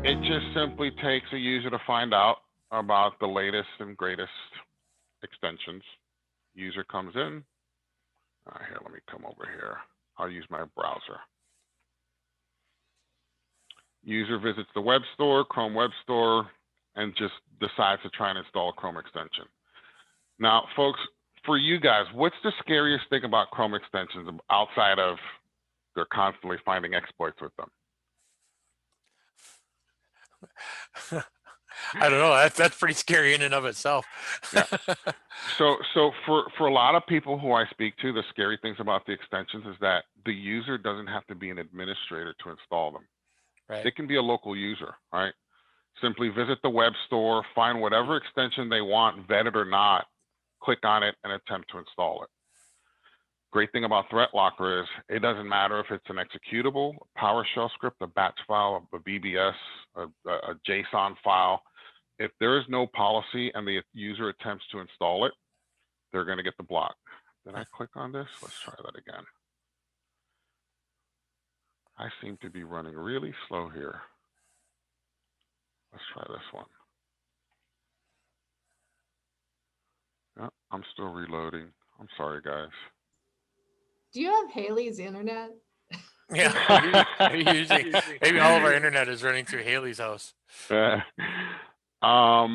It just simply takes a user to find out about the latest and greatest extensions. User comes in. Here, let me come over here. I'll use my browser. User visits the web store, Chrome Web Store, and just decides to try and install a Chrome extension. Now, folks, for you guys, what's the scariest thing about Chrome extensions outside of they're constantly finding exploits with them? I don't know. That's pretty scary in and of itself. Yeah. So for a lot of people who I speak to, the scary things about the extensions is that the user doesn't have to be an administrator to install them. Right. They can be a local user, right? Simply visit the web store, find whatever extension they want, vetted or not, click on it, and attempt to install it. Great thing about Threatlocker is it doesn't matter if it's an executable, a PowerShell script, a batch file, a BBS, a JSON file. If there is no policy and the user attempts to install it, they're going to get the block. Did I click on this? Let's try that again. I seem to be running really slow here. Let's try this one. Yeah, I'm still reloading. I'm sorry, guys. Do you have Haley's internet? Yeah, maybe all of our internet is running through Haley's house. Now,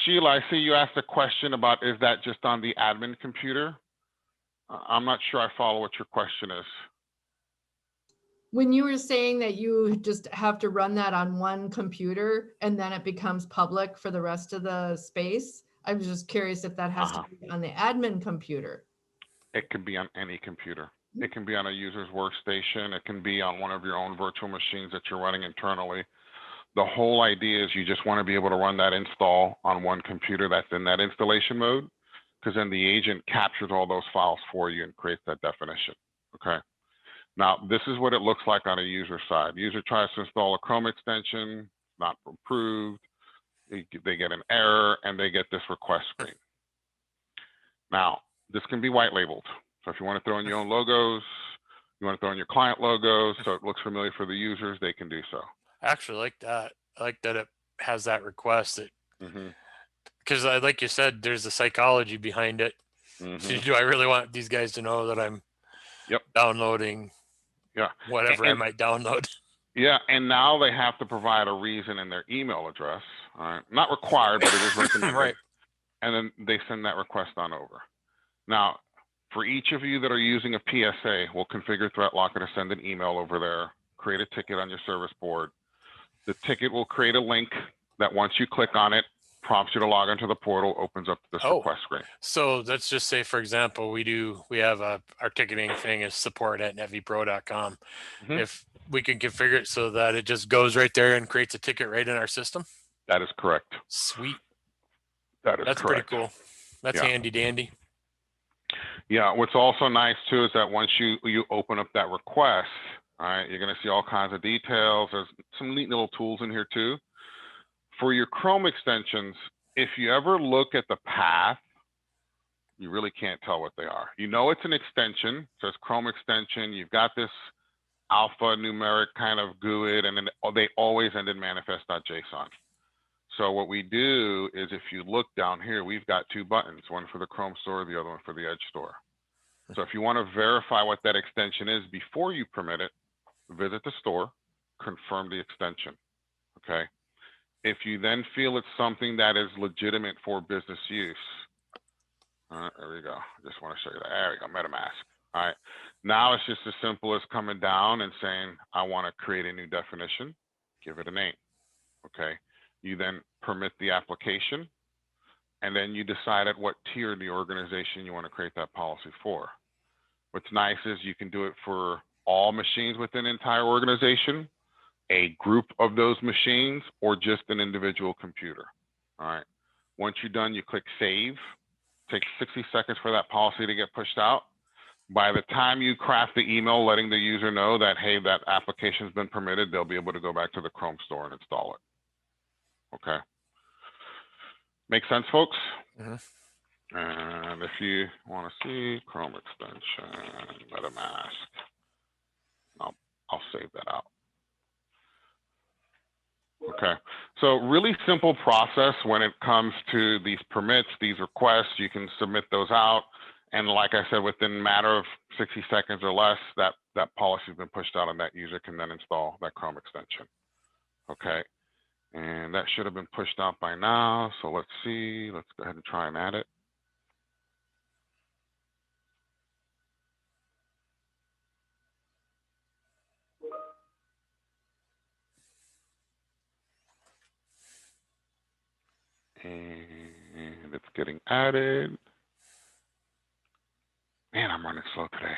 Sheila, I see you asked a question about is that just on the admin computer? I'm not sure I follow what your question is. When you were saying that you just have to run that on one computer and then it becomes public for the rest of the space, I was just curious if that has to be on the admin computer. It can be on any computer. It can be on a user's workstation. It can be on one of your own virtual machines that you're running internally. The whole idea is you just want to be able to run that install on one computer that's in that installation mode, because then the agent captures all those files for you and creates that definition. Okay. Now, this is what it looks like on a user side. User tries to install a Chrome extension, not approved. They get an error and they get this request screen. Now, this can be white labeled. So if you want to throw in your own logos, you want to throw in your client logos so it looks familiar for the users, they can do so. I actually like that. I like that it has that request. Because like you said, there's a psychology behind it. Do I really want these guys to know that I'm downloading whatever I might download? Yeah, and now they have to provide a reason in their email address. All right, not required, but it is recommended. Right. And then they send that request on over. Now, for each of you that are using a PSA, we'll configure Threatlocker to send an email over there, create a ticket on your service board. The ticket will create a link that once you click on it, prompts you to log into the portal, opens up this request screen. So let's just say, for example, we have our ticketing thing is support@netvpro.com. If we can configure it so that it just goes right there and creates a ticket right in our system. That is correct. Sweet. That's correct. Pretty cool. That's handy dandy. Yeah, what's also nice too is that once you open up that request, all right, you're going to see all kinds of details. There's some neat little tools in here too. For your Chrome extensions, if you ever look at the path, you really can't tell what they are. You know it's an extension, it says Chrome extension. You've got this alphanumeric kind of GUID, and then they always end in manifest.json. So what we do is if you look down here, we've got two buttons, one for the Chrome store, the other one for the Edge store. So if you want to verify what that extension is before you permit it, visit the store, confirm the extension, okay? If you then feel it's something that is legitimate for business use, there we go. I just want to show you that. There we go, MetaMask. All right. Now it's just as simple as coming down and saying, I want to create a new definition, give it a name, okay? You then permit the application, and then you decide at what tier of the organization you want to create that policy for. What's nice is you can do it for all machines within an entire organization, a group of those machines, or just an individual computer. All right. Once you're done, you click save. It takes 60 seconds for that policy to get pushed out. By the time you craft the email letting the user know that, hey, that application's been permitted, they'll be able to go back to the Chrome store and install it. Okay. Make sense, folks? And if you want to see Chrome extension, MetaMask, I'll save that out. So really simple process when it comes to these permits, these requests. You can submit those out. And like I said, within a matter of 60 seconds or less, that policy has been pushed out and that user can then install that Chrome extension. Okay. And that should have been pushed out by now. So let's see. Let's go ahead and try and add it. And it's getting added. Man, I'm running slow today.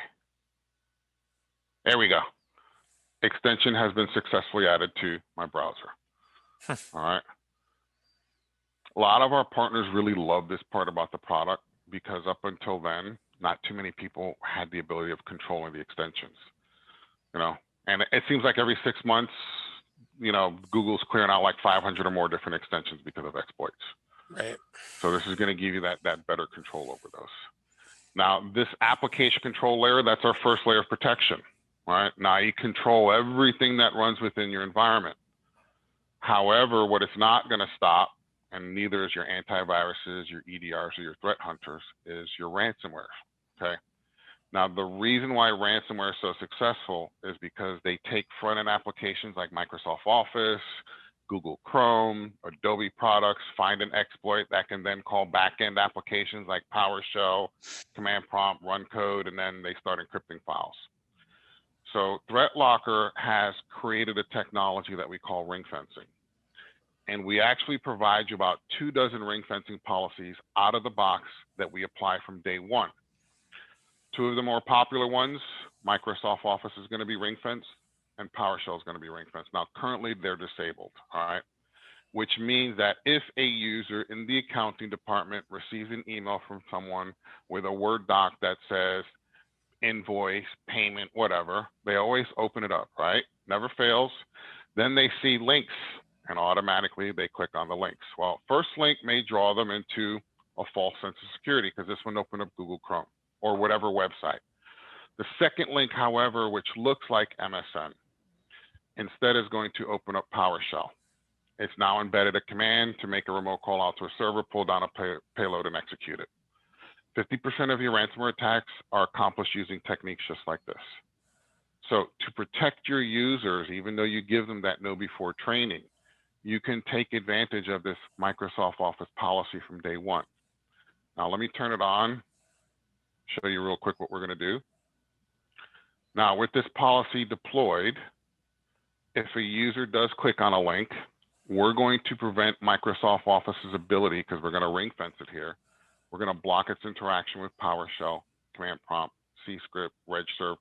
There we go. Extension has been successfully added to my browser. All right. A lot of our partners really love this part about the product because up until then, not too many people had the ability of controlling the extensions. You know, and it seems like every 6 months, you know, Google's clearing out like 500 or more different extensions because of exploits. Right. So this is going to give you that better control over those. Now, this application control layer, that's our first layer of protection. All right. Now you control everything that runs within your environment. However, what it's not going to stop, and neither is your antiviruses, your EDRs, or your threat hunters, is your ransomware. Okay. Now, the reason why ransomware is so successful is because they take front-end applications like Microsoft Office, Google Chrome, Adobe products, find an exploit that can then call back-end applications like PowerShell, command prompt, run code, and then they start encrypting files. So Threatlocker has created a technology that we call ring fencing. And we actually provide you about 24 ring fencing policies out of the box that we apply from day one. Two of the more popular ones, Microsoft Office is going to be ring fenced and PowerShell is going to be ring fenced. Now, currently they're disabled, all right? Which means that if a user in the accounting department receives an email from someone with a Word doc that says invoice, payment, whatever, they always open it up, right? Never fails. Then they see links and automatically they click on the links. Well, first link may draw them into a false sense of security because this one opened up Google Chrome or whatever website. The second link, however, which looks like MSN, instead is going to open up PowerShell. It's now embedded a command to make a remote call out to a server, pull down a payload and execute it. 50% of your ransomware attacks are accomplished using techniques just like this. So to protect your users, even though you give them that know before training, you can take advantage of this Microsoft Office policy from day one. Now let me turn it on, show you real quick what we're going to do. Now with this policy deployed, if a user does click on a link, we're going to prevent Microsoft Office's ability, because we're going to ring fence it here. We're going to block its interaction with PowerShell, command prompt, cscript, regserve,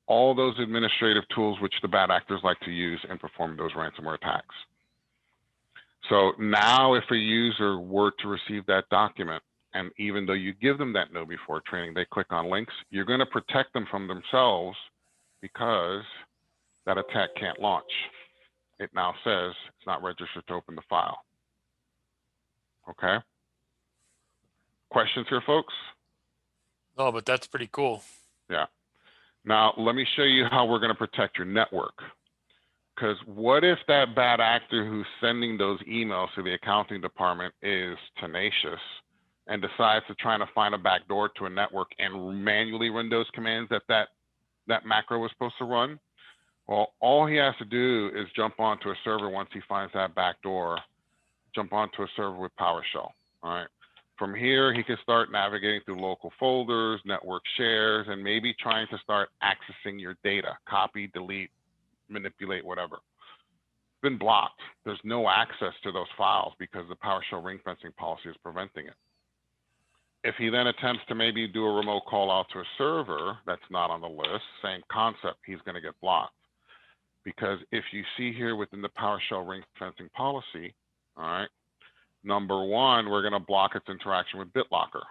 all those administrative tools which the bad actors like to use and perform those ransomware attacks. So now if a user were to receive that document, and even though you give them that know before training, they click on links, you're going to protect them from themselves because that attack can't launch. It now says it's not registered to open the file. Okay. Questions here, folks? Oh, but that's pretty cool. Yeah. Now, let me show you how we're going to protect your network. Because what if that bad actor who's sending those emails to the accounting department is tenacious and decides to try to find a backdoor to a network and manually run those commands that macro was supposed to run? Well, all he has to do is jump onto a server once he finds that backdoor, jump onto a server with PowerShell, all right? From here, he can start navigating through local folders, network shares, and maybe trying to start accessing your data, copy, delete, manipulate, whatever. It's been blocked. There's no access to those files because the PowerShell ring fencing policy is preventing it. If he then attempts to maybe do a remote call out to a server that's not on the list, same concept, he's going to get blocked. Because if you see here within the PowerShell ring fencing policy, all right, number one, we're going to block its interaction with BitLocker.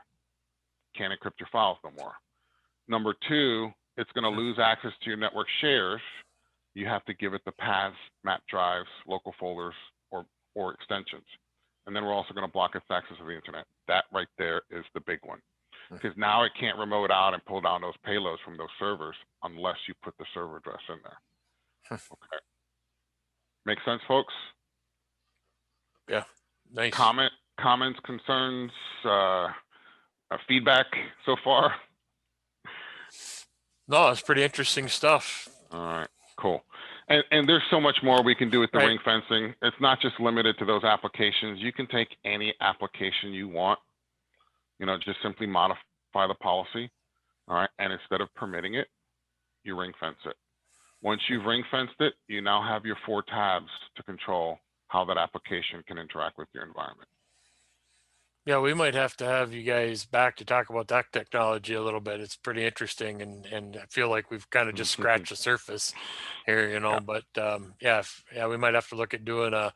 Can't encrypt your files no more. Number two, it's going to lose access to your network shares. You have to give it the paths, map drives, local folders, or extensions. And then we're also going to block its access to the internet. That right there is the big one. Because now it can't remote out and pull down those payloads from those servers unless you put the server address in there. Okay. Make sense, folks? Yeah. Nice. Comments, concerns, feedback so far? No, it's pretty interesting stuff. All right, cool. And there's so much more we can do with the ring fencing. It's not just limited to those applications. You can take any application you want, just simply modify the policy. All right. And instead of permitting it, you ring fence it. Once you've ring fenced it, you now have your 4 tabs to control how that application can interact with your environment. Yeah, we might have to have you guys back to talk about that technology a little bit. It's pretty interesting, and I feel like we've kind of just scratched the surface here, Yeah. But yeah, we might have to look at doing a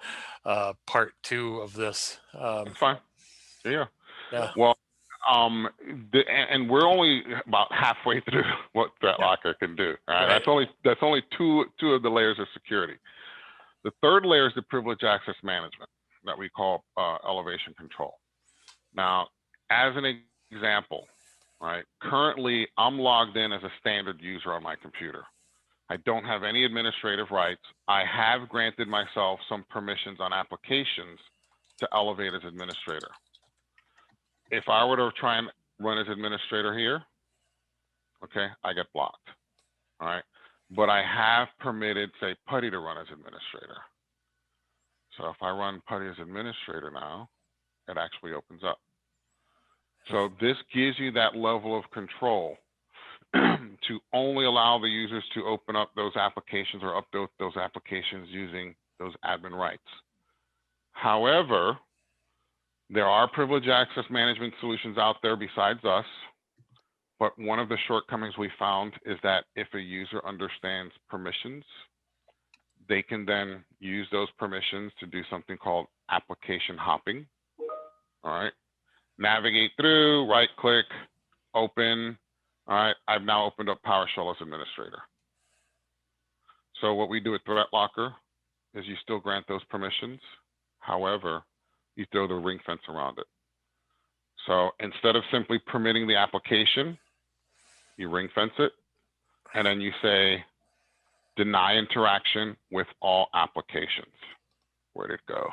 part 2 of this. That's fine. Yeah. Yeah. Well, and we're only about halfway through what Threatlocker can do. All right? That's only two of the layers of security. The third layer is the privilege access management that we call elevation control. Now, as an example, right? Currently, I'm logged in as a standard user on my computer. I don't have any administrative rights. I have granted myself some permissions on applications to elevate as administrator. If I were to try and run as administrator here, okay, I get blocked. All right. But I have permitted, say, Putty to run as administrator. So if I run Putty as administrator now, it actually opens up. So this gives you that level of control to only allow the users to open up those applications or update those applications using those admin rights. However, there are privilege access management solutions out there besides us, but one of the shortcomings we found is that if a user understands permissions, they can then use those permissions to do something called application hopping. All right. Navigate through, right click, open. All right. I've now opened up PowerShell as administrator. So what we do with Threatlocker is you still grant those permissions. However, you throw the ring fence around it. So instead of simply permitting the application, you ring fence it, and then you say, deny interaction with all applications. Where'd it go?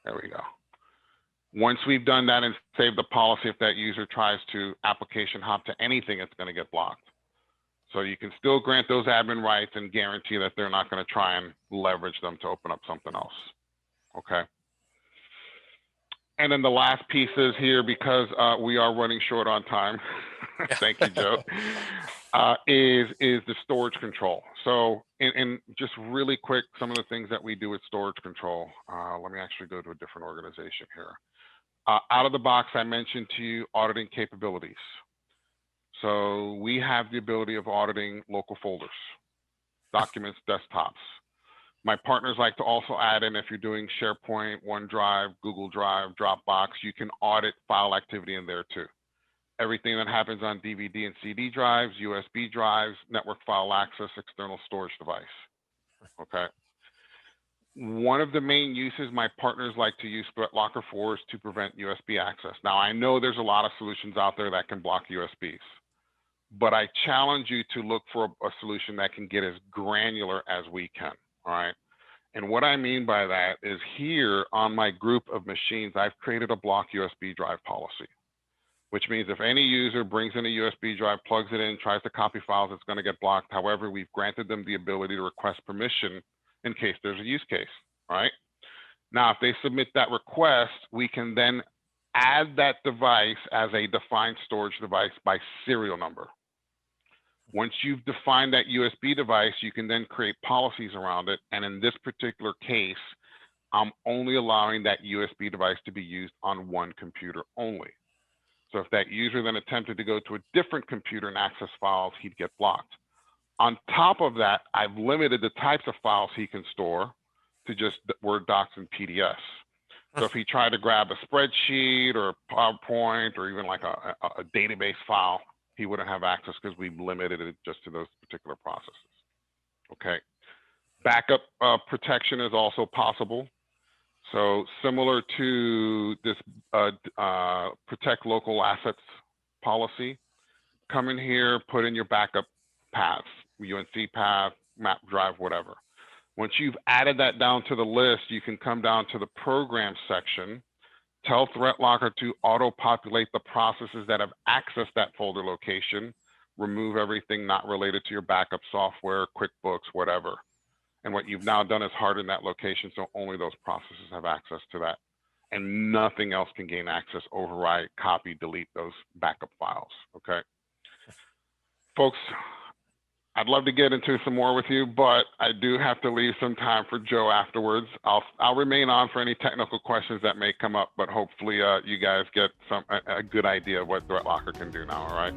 There we go. Once we've done that and saved the policy, if that user tries to application hop to anything, it's going to get blocked. So you can still grant those admin rights and guarantee that they're not going to try and leverage them to open up something else. Okay. And then the last piece is here, because we are running short on time. Thank you, Joe. Is the storage control. So in just really quick, some of the things that we do with storage control. Let me actually go to a different organization here. Out of the box, I mentioned to you auditing capabilities. So we have the ability of auditing local folders, documents, desktops. My partners like to also add in, if you're doing SharePoint, OneDrive, Google Drive, Dropbox, you can audit file activity in there too. Everything that happens on DVD and CD drives, USB drives, network file access, external storage device. Okay. One of the main uses my partners like to use Threatlocker for is to prevent USB access. Now, I know there's a lot of solutions out there that can block USBs, but I challenge you to look for a solution that can get as granular as we can. All right. And what I mean by that is, here on my group of machines, I've created a block USB drive policy, which means if any user brings in a USB drive, plugs it in, tries to copy files, it's going to get blocked. However, we've granted them the ability to request permission in case there's a use case. All right. Now, if they submit that request, we can then add that device as a defined storage device by serial number. Once you've defined that USB device, you can then create policies around it. And in this particular case, I'm only allowing that USB device to be used on one computer only. So if that user then attempted to go to a different computer and access files, he'd get blocked. On top of that, I've limited the types of files he can store to just Word docs and PDFs. So if he tried to grab a spreadsheet or a PowerPoint or even like a database file, he wouldn't have access, because we've limited it just to those particular processes. Okay. Backup protection is also possible. So similar to this protect local assets policy, come in here, put in your backup paths, UNC path, map drive, whatever. Once you've added that down to the list, you can come down to the program section, tell Threatlocker to auto-populate the processes that have accessed that folder location, remove everything not related to your backup software, QuickBooks, whatever. And what you've now done is harden that location so only those processes have access to that. And nothing else can gain access, override, copy, delete those backup files, okay? Folks, I'd love to get into some more with you, but I do have to leave some time for Joe afterwards. I'll remain on for any technical questions that may come up, but hopefully you guys get a good idea of what Threatlocker can do now, all right?